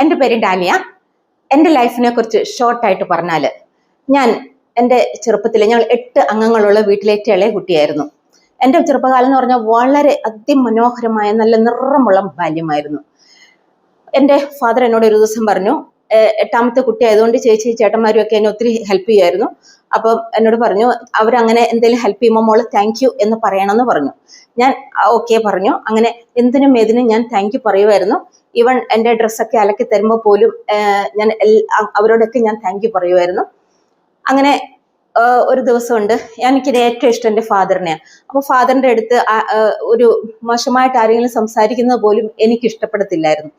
എൻ്റെ പേര് ഡാലിയ. എൻ്റെ ലൈഫിനെ കുറിച്ച് ഷോർട്ടായിട്ട് പറഞ്ഞാൽ, എൻ്റെ ചെറുപ്പത്തിൽ ഞങ്ങൾ 8 അംഗങ്ങളുള്ള വീട്ടിലേറ്റ ഇളയ കുട്ടിയായിരുന്നു. എൻ്റെ ചെറുപ്പകാലം എന്ന് പറഞ്ഞാൽ വളരെ അതിമനോഹരമായ നല്ല നിറമുള്ള ബാല്യമായിരുന്നു. എൻ്റെ ഫാദർ എന്നോട് ഒരു ദിവസം പറഞ്ഞു, 8ാമത്തെ കുട്ടി ആയതുകൊണ്ട് ചേച്ചി ചേട്ടന്മാരും ഒക്കെ എന്നെ ഒത്തിരി ഹെൽപ്പ് ചെയ്യുമായിരുന്നു. അപ്പം എന്നോട് പറഞ്ഞു, അവരങ്ങനെ എന്തെങ്കിലും ഹെൽപ്പ് ചെയ്യുമ്പോൾ മോള് താങ്ക് യു എന്ന് പറയണമെന്ന് പറഞ്ഞു. ഞാൻ ഓക്കെ പറഞ്ഞു. അങ്ങനെ എന്തിനും ഏതിനും ഞാൻ താങ്ക് യു പറയുമായിരുന്നു. ഈവൻ എൻ്റെ ഡ്രസ്സൊക്കെ അലക്കി തരുമ്പോൾ പോലും ഞാൻ അവരോടൊക്കെ ഞാൻ താങ്ക് യു പറയുമായിരുന്നു. അങ്ങനെ ഒരു ദിവസമുണ്ട്, എനിക്കിത് ഏറ്റവും ഇഷ്ടം എൻ്റെ ഫാദറിനെയാണ്. അപ്പോൾ ഫാദറിൻ്റെ അടുത്ത് ഒരു മോശമായിട്ട് ആരെങ്കിലും സംസാരിക്കുന്നത് പോലും എനിക്ക് ഇഷ്ടപ്പെടത്തില്ലായിരുന്നു.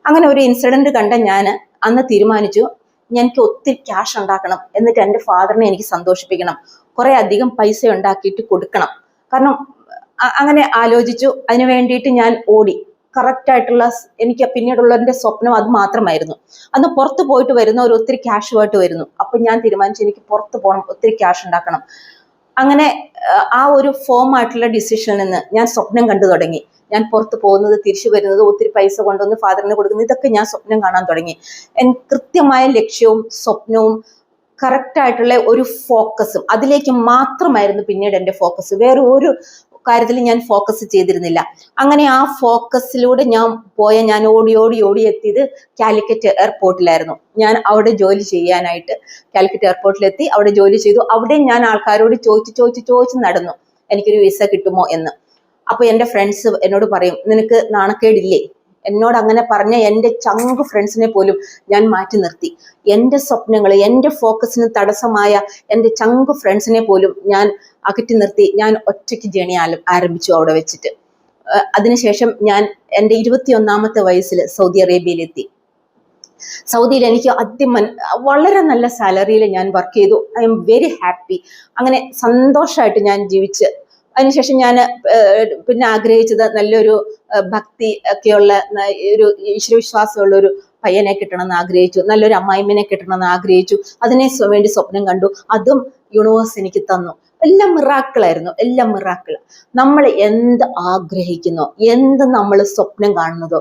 അങ്ങനെ ഒരു ഇൻസിഡന്റ് കണ്ട ഞാൻ അന്ന് തീരുമാനിച്ചു, എനിക്ക് ഒത്തിരി ക്യാഷ് ഉണ്ടാക്കണം, എന്നിട്ട് എൻ്റെ ഫാദറിനെ എനിക്ക് സന്തോഷിപ്പിക്കണം, കുറെ അധികം പൈസ ഉണ്ടാക്കിയിട്ട് കൊടുക്കണം. കാരണം അങ്ങനെ ആലോചിച്ചു. അതിന് വേണ്ടിയിട്ട് ഞാൻ ഓടി. കറക്റ്റായിട്ടുള്ള എനിക്ക് പിന്നീടുള്ള എൻ്റെ സ്വപ്നം അത് മാത്രമായിരുന്നു. അന്ന് പുറത്ത് പോയിട്ട് വരുന്നവർ ഒത്തിരി ക്യാഷുമായിട്ട് വരുന്നു. അപ്പം ഞാൻ തീരുമാനിച്ചു, എനിക്ക് പുറത്ത് പോകണം, ഒത്തിരി ക്യാഷ് ഉണ്ടാക്കണം. അങ്ങനെ ആ ഒരു ഫോമായിട്ടുള്ള ഡിസിഷനിൽ നിന്ന് ഞാൻ സ്വപ്നം കണ്ടു തുടങ്ങി. ഞാൻ പുറത്ത് പോകുന്നത്, തിരിച്ചു വരുന്നത്, ഒത്തിരി പൈസ കൊണ്ടുവന്ന് ഫാദറിന് കൊടുക്കുന്നത്, ഇതൊക്കെ ഞാൻ സ്വപ്നം കാണാൻ തുടങ്ങി. കൃത്യമായ ലക്ഷ്യവും സ്വപ്നവും കറക്റ്റായിട്ടുള്ള ഒരു ഫോക്കസും അതിലേക്ക് മാത്രമായിരുന്നു പിന്നീട് എൻ്റെ ഫോക്കസ്. വേറെ ഒരു കാര്യത്തിൽ ഞാൻ ഫോക്കസ് ചെയ്തിരുന്നില്ല. അങ്ങനെ ആ ഫോക്കസിലൂടെ ഞാൻ ഓടി എത്തിയത് കാലിക്കറ്റ് എയർപോർട്ടിലായിരുന്നു. ഞാൻ അവിടെ ജോലി ചെയ്യാനായിട്ട് കാലിക്കറ്റ് എയർപോർട്ടിലെത്തി. അവിടെ ജോലി ചെയ്തു. അവിടെ ഞാൻ ആൾക്കാരോട് ചോദിച്ച് നടന്നു, എനിക്കൊരു വിസ കിട്ടുമോ എന്ന്. അപ്പൊ എൻ്റെ ഫ്രണ്ട്സ് എന്നോട് പറയും, നിനക്ക് നാണക്കേടില്ലേ? എന്നോട് അങ്ങനെ പറഞ്ഞ എൻ്റെ ചങ്ക് ഫ്രണ്ട്സിനെ പോലും ഞാൻ മാറ്റി നിർത്തി. എൻ്റെ സ്വപ്നങ്ങൾ, എൻ്റെ ഫോക്കസിന് തടസ്സമായ എൻ്റെ ചങ്ക് ഫ്രണ്ട്സിനെ പോലും ഞാൻ അകറ്റി നിർത്തി. ഞാൻ ഒറ്റയ്ക്ക് ജേണി ആരംഭിച്ചു അവിടെ വെച്ചിട്ട്. അതിനുശേഷം ഞാൻ എൻ്റെ 21ാമത്തെ വയസ്സിൽ സൗദി അറേബ്യയിലെത്തി. സൗദിയിൽ എനിക്ക് വളരെ നല്ല സാലറിയിൽ ഞാൻ വർക്ക് ചെയ്തു. I am very happy. അങ്ങനെ സന്തോഷമായിട്ട് ഞാൻ ജീവിച്ച് അതിനുശേഷം ഞാൻ പിന്നെ ആഗ്രഹിച്ചത് നല്ലൊരു ഭക്തി ഒക്കെയുള്ള ഒരു ഈശ്വരവിശ്വാസമുള്ള ഒരു പയ്യനെ കിട്ടണമെന്ന് ആഗ്രഹിച്ചു. നല്ലൊരു അമ്മായിമ്മനെ കിട്ടണമെന്ന് ആഗ്രഹിച്ചു. അതിനെ വേണ്ടി സ്വപ്നം കണ്ടു. അതും യൂണിവേഴ്സ് എനിക്ക് തന്നു. എല്ലാം മിറാക്കിളായിരുന്നു, എല്ലാം മിറാക്കിൾ. നമ്മൾ എന്ത് ആഗ്രഹിക്കുന്നോ, എന്ത് നമ്മൾ സ്വപ്നം കാണുന്നതോ,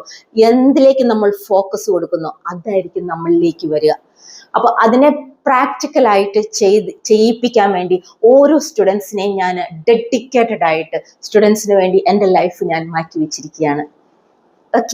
എന്തിലേക്ക് നമ്മൾ ഫോക്കസ് കൊടുക്കുന്നോ, അതായിരിക്കും നമ്മളിലേക്ക് വരിക. അപ്പൊ അതിനെ പ്രാക്ടിക്കലായിട്ട് ചെയ്യിപ്പിക്കാൻ വേണ്ടി ഓരോ സ്റ്റുഡൻസിനെയും ഞാൻ ഡെഡിക്കേറ്റഡ് ആയിട്ട് സ്റ്റുഡൻസിന് വേണ്ടി എൻ്റെ ലൈഫ് ഞാൻ മാറ്റി വെച്ചിരിക്കുകയാണ്.